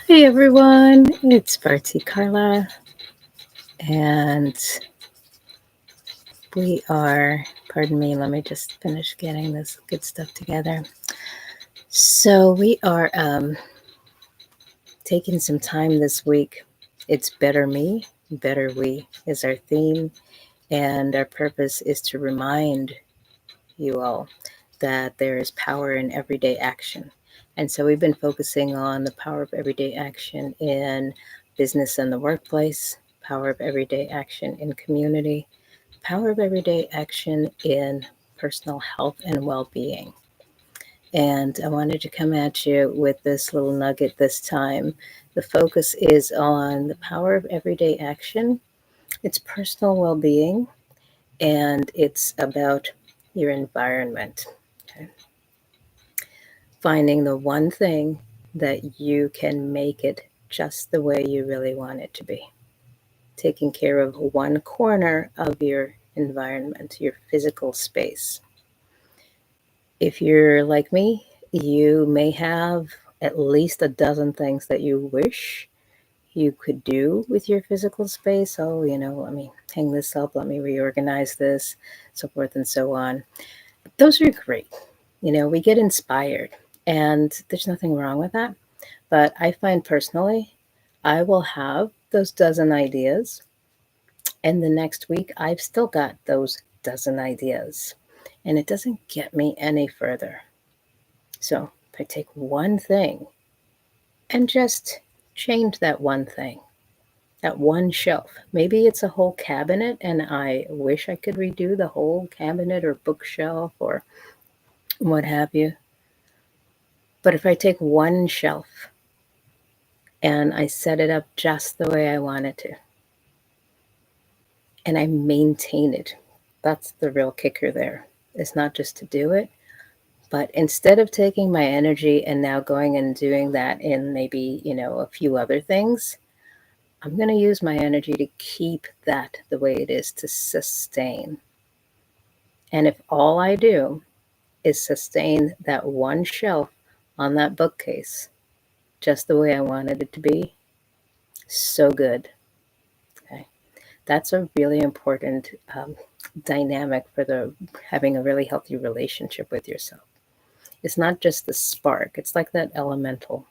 Hey everyone, it's Barty Carla, and we are, pardon me, let me just finish getting this good stuff together. So, we are taking some time this week. It's Better Me, Better We is our theme, and our purpose is to remind you all that there is power in everyday action. And so we've been focusing on the power of everyday action in business and the workplace, power of everyday action in community, power of everyday action in personal health and well being. And I wanted to come at you with this little nugget this time. The focus is on the power of everyday action, it's personal well being, and it's about your environment. Okay? Finding the one thing that you can make it just the way you really want it to be. Taking care of one corner of your environment, your physical space. If you're like me, you may have at least a dozen things that you wish you could do with your physical space. Oh, let me hang this up, let me reorganize this, so forth and so on. Those are great. We get inspired, and there's nothing wrong with that. But I find personally, I will have those dozen ideas, and the next week I've still got those dozen ideas, and it doesn't get me any further. So if I take one thing and just change that one thing, that one shelf, maybe it's a whole cabinet, and I wish I could redo the whole cabinet or bookshelf or what have you. But if I take one shelf and I set it up just the way I want it to, and I maintain it, that's the real kicker there. It's not just to do it, but instead of taking my energy and now going and doing that in maybe, a few other things, I'm going to use my energy to keep that the way it is, to sustain. And if all I do is sustain that one shelf on that bookcase just the way I wanted it to be, so good. Okay. That's a really important dynamic for the having a really healthy relationship with yourself. It's not just the spark, it's like that elemental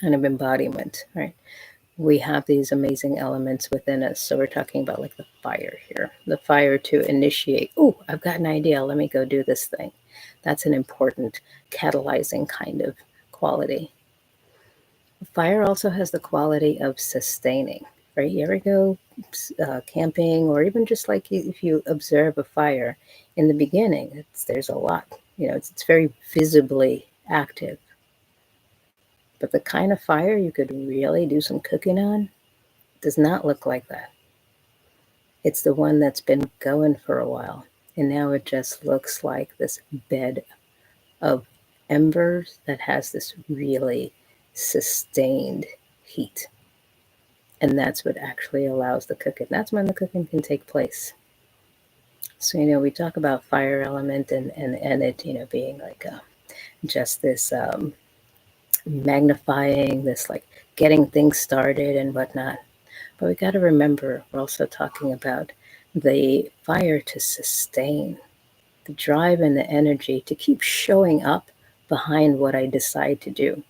kind of embodiment, right? We have these amazing elements within us. So we're talking about like the fire here, the fire to initiate. Oh, I've got an idea. Let me go do this thing. That's an important catalyzing kind of quality. Fire also has the quality of sustaining, right? You ever go camping, or even just like if you observe a fire in the beginning, there's a lot, it's very visibly active. But the kind of fire you could really do some cooking on does not look like that. It's the one that's been going for a while. And now it just looks like this bed of embers that has this really sustained heat. And that's what actually allows the cooking. That's when the cooking can take place. So, we talk about fire element and it, being like just this magnifying, this like getting things started and whatnot. But we got to remember, we're also talking about the fire to sustain, the drive and the energy to keep showing up behind what I decide to do.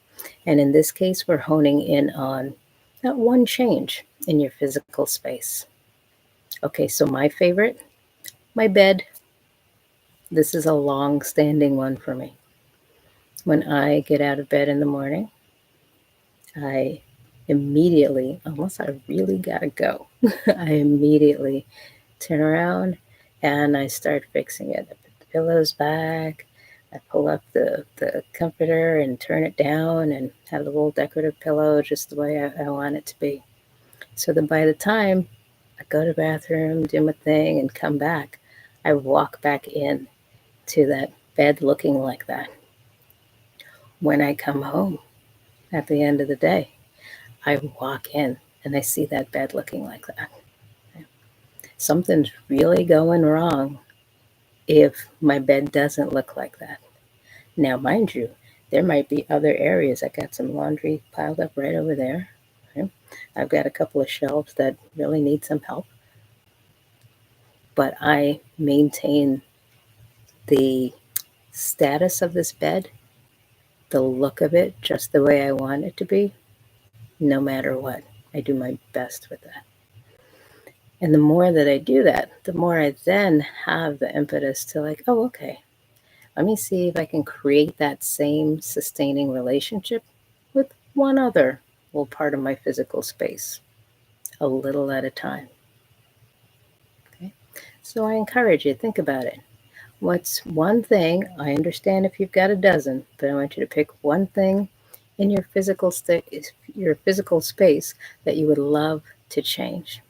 And in this case, we're honing in on that one change in your physical space. Okay, so my favorite, my bed. This is a long standing one for me. When I get out of bed in the morning, I immediately, unless I really gotta go, I immediately turn around and I start fixing it. I put the pillows back, I pull up the comforter and turn it down and have a little decorative pillow just the way I want it to be. So that by the time I go to the bathroom, do my thing, and come back, I walk back in to that bed looking like that. When I come home at the end of the day, I walk in and I see that bed looking like that. Something's really going wrong if my bed doesn't look like that. Now, mind you, There might be other areas. I got some laundry piled up right over there. Right? I've got a couple of shelves that really need some help, but I maintain the status of this bed, the look of it, just the way I want it to be, no matter what. I do my best with that. And the more that I do that, the more I then have the impetus to, like, oh, okay, let me see if I can create that same sustaining relationship with one other little part of my physical space, a little at a time. Okay. So I encourage you, think about it. What's one thing? I understand if you've got a dozen, but I want you to pick one thing in your your physical space that you would love to change,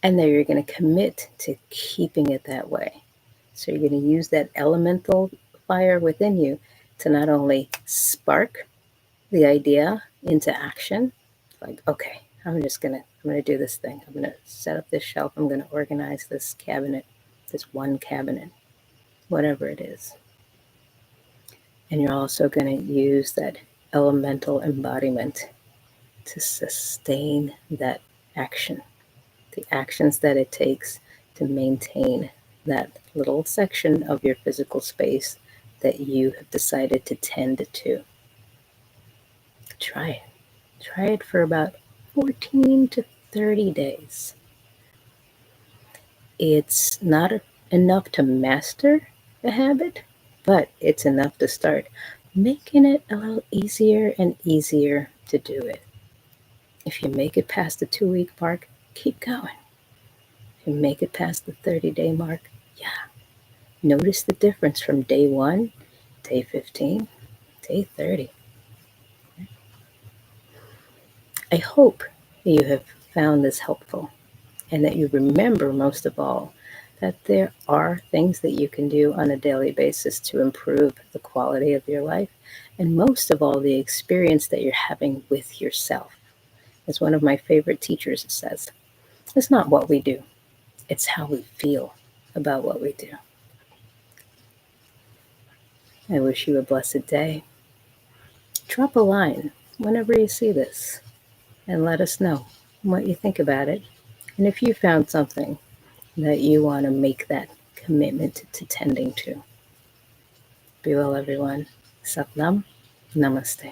and that you're going to commit to keeping it that way. So you're going to use that elemental fire within you to not only spark the idea into action, like, okay, I'm gonna do this thing. I'm gonna set up this shelf. I'm gonna organize this cabinet, this one cabinet, whatever it is. And you're also going to use that elemental embodiment to sustain that action, the actions that it takes to maintain that little section of your physical space that you have decided to tend to. Try it. Try it for about 14 to 30 days. It's not enough to master the habit, but it's enough to start making it a little easier and easier to do it. If you make it past the 2 week mark, keep going. If you make it past the 30-day mark, yeah. Notice the difference from day 1, day 15, day 30. I hope that you have found this helpful and that you remember, most of all, that there are things that you can do on a daily basis to improve the quality of your life, and most of all, the experience that you're having with yourself. As one of my favorite teachers says, it's not what we do, it's how we feel about what we do. I wish you a blessed day. Drop a line whenever you see this and let us know what you think about it, and if you found something that you want to make that commitment to tending to. Be well, everyone. Satnam. Namaste.